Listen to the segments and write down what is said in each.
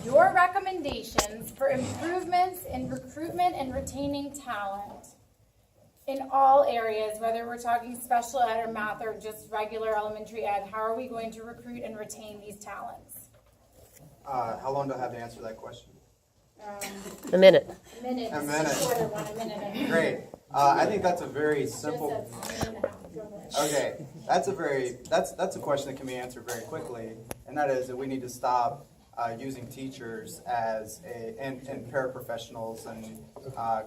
your recommendations for improvements in recruitment and retaining talent in all areas, whether we're talking special ed or math or just regular elementary ed. How are we going to recruit and retain these talents? How long do I have to answer that question? A minute. A minute. A minute. Shorter one, a minute. Great. I think that's a very simple. Okay, that's a question that can be answered very quickly, and that is that we need to stop using teachers as and paraprofessionals and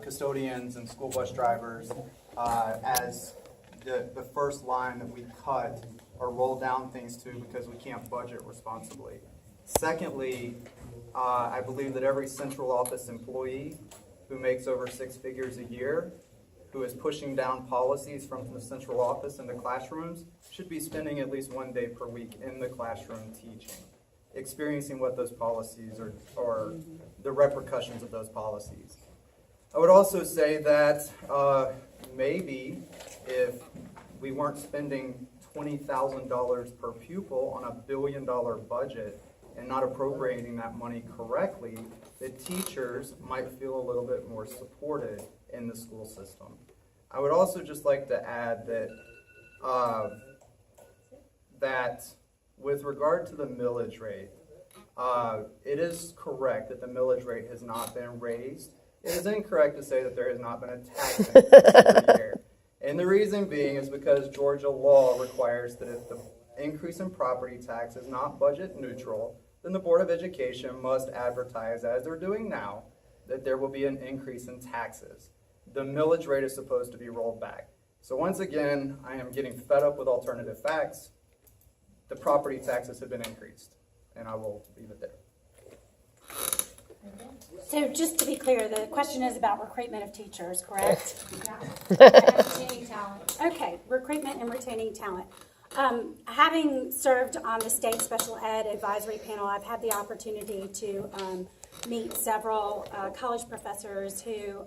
custodians and school bus drivers as the first line that we cut or roll down things to because we can't budget responsibly. Secondly, I believe that every central office employee who makes over 6 figures a year, who is pushing down policies from the central office into classrooms, should be spending at least 1 day per week in the classroom teaching, experiencing what those policies are, or the repercussions of those policies. I would also say that maybe if we weren't spending $20,000 per pupil on a $1 billion budget and not appropriating that money correctly, the teachers might feel a little bit more supported in the school system. I would also just like to add that that with regard to the millage rate, it is correct that the millage rate has not been raised. It is incorrect to say that there has not been a tax increase every year. And the reason being is because Georgia law requires that if the increase in property tax is not budget neutral, then the Board of Education must advertise, as they're doing now, that there will be an increase in taxes. The millage rate is supposed to be rolled back. So once again, I am getting fed up with alternative facts. The property taxes have been increased, and I will leave it there. So just to be clear, the question is about recruitment of teachers, correct? Retaining talent. Okay, recruitment and retaining talent. Having served on the state special ed advisory panel, I've had the opportunity to meet several college professors who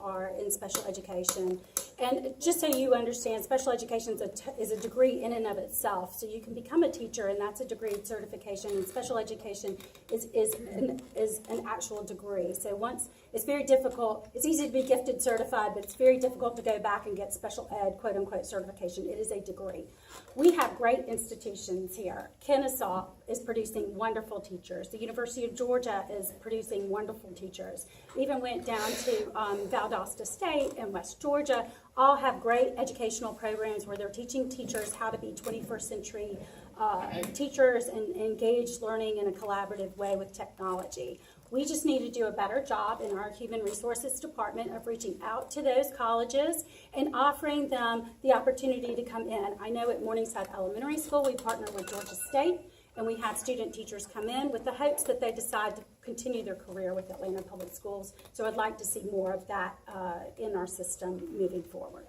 are in special education. And just so you understand, special education is a degree in and of itself. So you can become a teacher, and that's a degree of certification. And special education is an actual degree. So once it's very difficult. It's easy to be gifted certified, but it's very difficult to go back and get special ed, quote unquote, certification. It is a degree. We have great institutions here. Kennesaw is producing wonderful teachers. The University of Georgia is producing wonderful teachers. Even went down to Valdosta State and West Georgia. All have great educational programs where they're teaching teachers how to be 21st century teachers and engage learning in a collaborative way with technology. We just need to do a better job in our Human Resources Department of reaching out to those colleges and offering them the opportunity to come in. I know at Morningside Elementary School we partner with Georgia State, and we have student teachers come in with the hopes that they decide to continue their career with Atlanta Public Schools. So I'd like to see more of that in our system moving forward.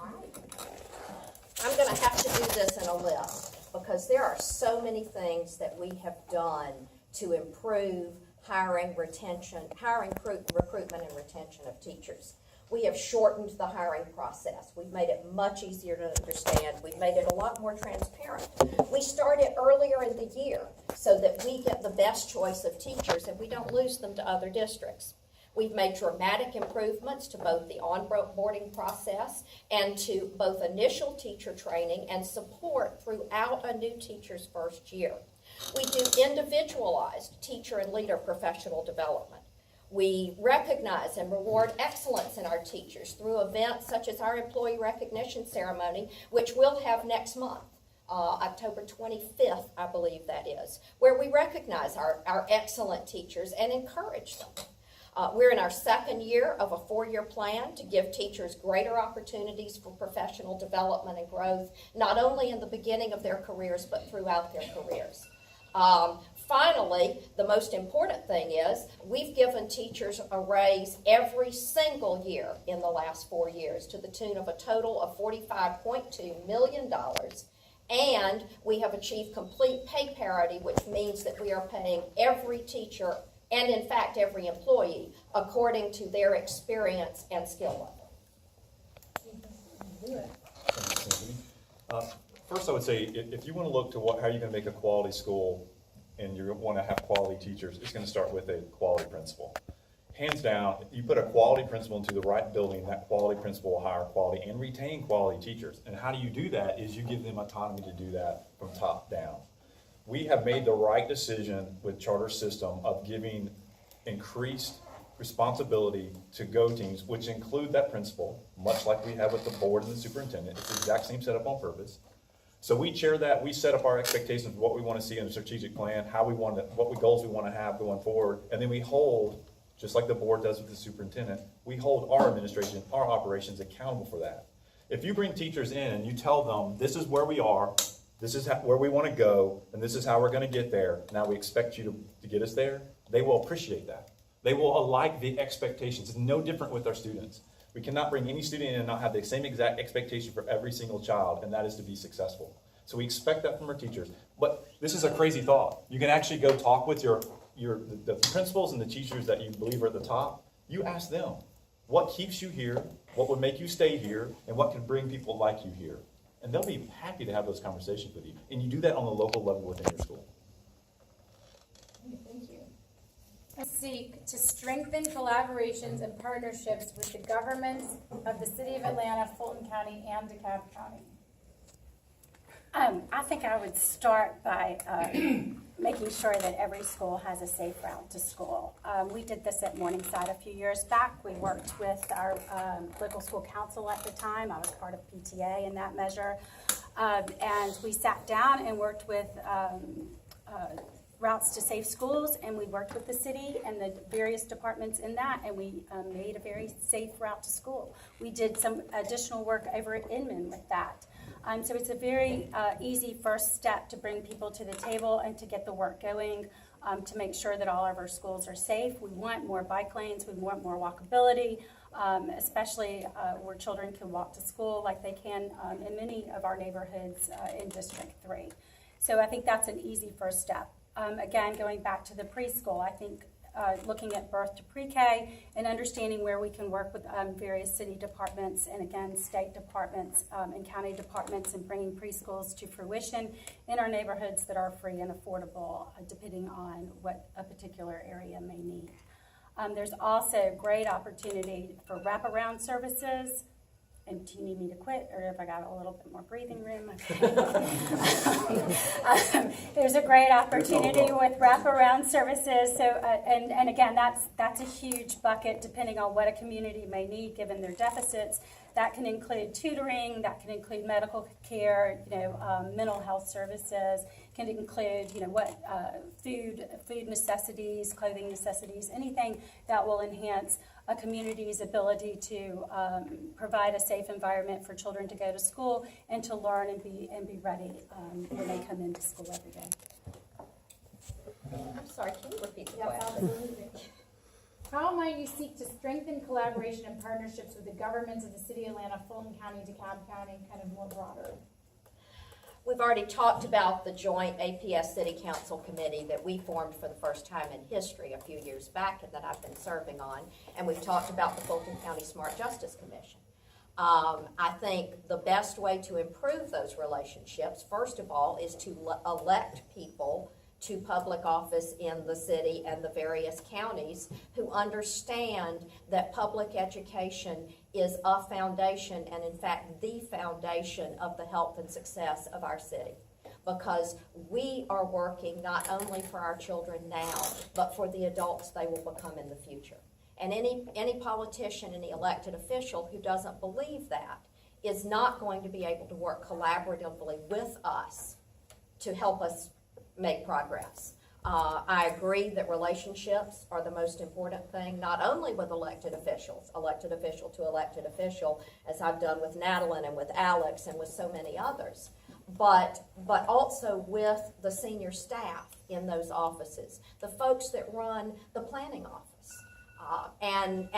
I'm going to have to do this in a list because there are so many things that we have done to improve hiring, recruitment, and retention of teachers. We have shortened the hiring process. We've made it much easier to understand. We've made it a lot more transparent. We started earlier in the year so that we get the best choice of teachers and we don't lose them to other districts. We've made dramatic improvements to both the onboarding process and to both initial teacher training and support throughout a new teacher's first year. We do individualized teacher and leader professional development. We recognize and reward excellence in our teachers through events such as our employee recognition ceremony, which we'll have next month, October 25th, I believe that is, where we recognize our excellent teachers and encourage them. We're in our second year of a 4-year plan to give teachers greater opportunities for professional development and growth, not only in the beginning of their careers, but throughout their careers. Finally, the most important thing is we've given teachers a raise every single year in the last 4 years to the tune of a total of $45.2 million. And we have achieved complete pay parity, which means that we are paying every teacher and, in fact, every employee according to their experience and skill level. First, I would say if you want to look to how you're going to make a quality school and you want to have quality teachers, it's going to start with a quality principal. Hands down, you put a quality principal into the right building, that quality principal will hire quality and retain quality teachers. And how do you do that is you give them autonomy to do that from top down. We have made the right decision with charter system of giving increased responsibility to go teams, which include that principal, much like we have with the board and the superintendent. It's the exact same setup on purpose. So we chair that, we set up our expectations of what we want to see in a strategic plan, how we want to, what goals we want to have going forward, and then we hold, just like the board does with the superintendent, we hold our administration, our operations accountable for that. If you bring teachers in and you tell them, this is where we are, this is where we want to go, and this is how we're going to get there, now we expect you to get us there, they will appreciate that. They will like the expectations. It's no different with our students. We cannot bring any student in and not have the same exact expectation for every single child, and that is to be successful. So we expect that from our teachers. But this is a crazy thought. You can actually go talk with the principals and the teachers that you believe are at the top. You ask them, what keeps you here, what would make you stay here, and what can bring people like you here? And they'll be happy to have those conversations with you. And you do that on the local level within your school. Thank you. Seek to strengthen collaborations and partnerships with the governments of the City of Atlanta, Fulton County, and DeKalb County. I think I would start by making sure that every school has a safe route to school. We did this at Morningside a few years back. We worked with our local school council at the time. I was part of PTA in that measure. And we sat down and worked with routes to safe schools, and we worked with the city and the various departments in that, and we made a very safe route to school. We did some additional work over at Inman with that. So it's a very easy first step to bring people to the table and to get the work going, to make sure that all of our schools are safe. We want more bike lanes, we want more walkability, especially where children can walk to school like they can in many of our neighborhoods in District 3. So I think that's an easy first step. Again, going back to the preschool, I think looking at birth to pre-K and understanding where we can work with various city departments and again state departments and county departments and bringing preschools to fruition in our neighborhoods that are free and affordable depending on what a particular area may need. There's also great opportunity for wraparound services. And do you need me to quit, or if I got a little bit more breathing room? There's a great opportunity with wraparound services. So, and again, that's a huge bucket depending on what a community may need given their deficits. That can include tutoring, that can include medical care, mental health services, can include, what food necessities, clothing necessities, anything that will enhance a community's ability to provide a safe environment for children to go to school and to learn and be ready when they come into school every day. I'm sorry, can you repeat the question? How might you seek to strengthen collaboration and partnerships with the governments of the City of Atlanta, Fulton County, DeKalb County, kind of more broader? We've already talked about the joint APS City Council Committee that we formed for the first time in history a few years back and that I've been serving on. And we've talked about the Fulton County Smart Justice Commission. I think the best way to improve those relationships, first of all, is to elect people to public office in the city and the various counties who understand that public education is a foundation and in fact the foundation of the health and success of our city. Because we are working not only for our children now, but for the adults they will become in the future. And any politician, any elected official who doesn't believe that is not going to be able to work collaboratively with us to help us make progress. I agree that relationships are the most important thing, not only with elected officials, elected official to elected official, as I've done with Natalie and with Alex and with so many others, but also with the senior staff in those offices, the folks that run the planning office, and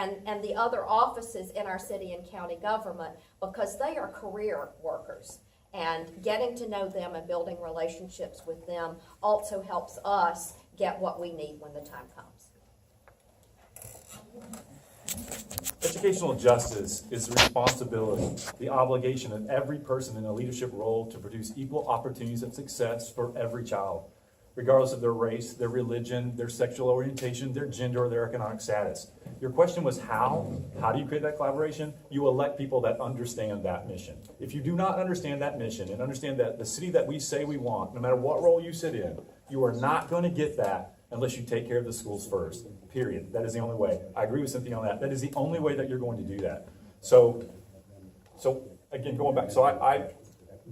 the other offices in our city and county government, because they are career workers. And getting to know them and building relationships with them also helps us get what we need when the time comes. Educational justice is the responsibility, the obligation of every person in a leadership role to produce equal opportunities of success for every child. regardless of their race, their religion, their sexual orientation, their gender, or their economic status. Your question was how? How do you create that collaboration? You elect people that understand that mission. If you do not understand that mission and understand that the city that we say we want, no matter what role you sit in, you are not going to get that unless you take care of the schools first, period. That is the only way. I agree with Cynthia on that. That is the only way that you're going to do that. So again, going back, so I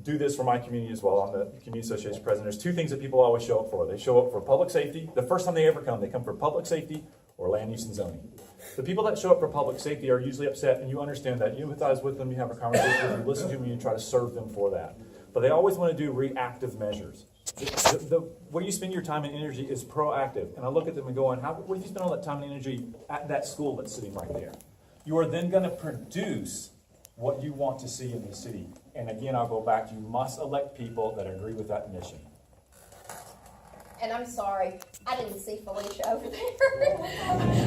do this for my community as well. I'm the Community Association president. There's two things that people always show up for. They show up for public safety. The first time they ever come, they come for public safety or land use and zoning. The people that show up for public safety are usually upset, and you understand that. You empathize with them, you have a conversation with them, you listen to them, and you try to serve them for that. But they always want to do reactive measures. The way you spend your time and energy is proactive. And I look at them and go, what do you spend all that time and energy at that school that's sitting right there? You are then going to produce what you want to see in the city. And again, I'll go back, you must elect people that agree with that mission. And I'm sorry, I didn't see Felicia over there.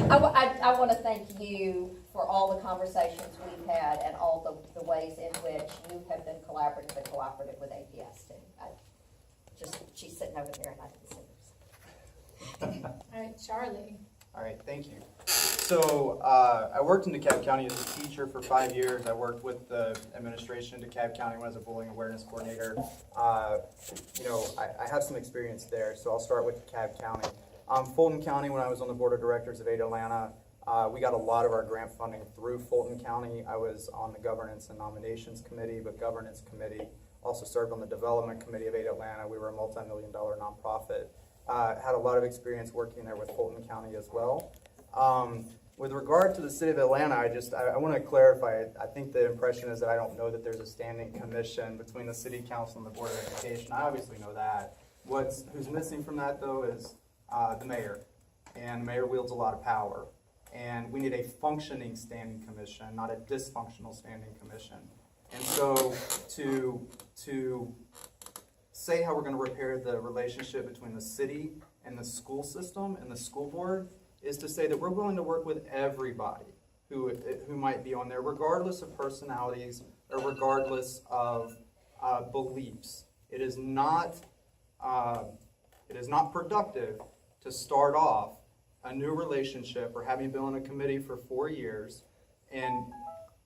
I want to thank you for all the conversations we've had and all the ways in which you have been collaborative and cooperative with APS too. She's sitting over there and I didn't see her. All right, Charlie. All right, thank you. So I worked in DeKalb County as a teacher for 5 years. I worked with the administration in DeKalb County when I was a bullying awareness coordinator. I have some experience there, so I'll start with DeKalb County. Fulton County, when I was on the board of directors of Ada Atlanta, we got a lot of our grant funding through Fulton County. I was on the governance and nominations committee, but governance committee. Also served on the development committee of Ada Atlanta. We were a multi-million-dollar nonprofit. Had a lot of experience working there with Fulton County as well. With regard to the city of Atlanta, I want to clarify. I think the impression is that I don't know that there's a standing commission between the city council and the board of education. I obviously know that. Who's missing from that though is the mayor, and the mayor wields a lot of power. And we need a functioning standing commission, not a dysfunctional standing commission. And so to say how we're going to repair the relationship between the city and the school system and the school board is to say that we're willing to work with everybody who might be on there, regardless of personalities or regardless of beliefs. It is not productive to start off a new relationship or having been on a committee for 4 years and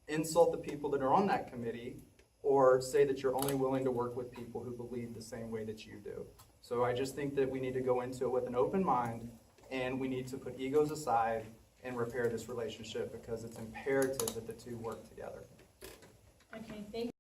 insult the people that are on that committee or say that you're only willing to work with people who believe the same way that you do. So I just think that we need to go into it with an open mind, and we need to put egos aside and repair this relationship because it's imperative that the two work together. Okay, thank you.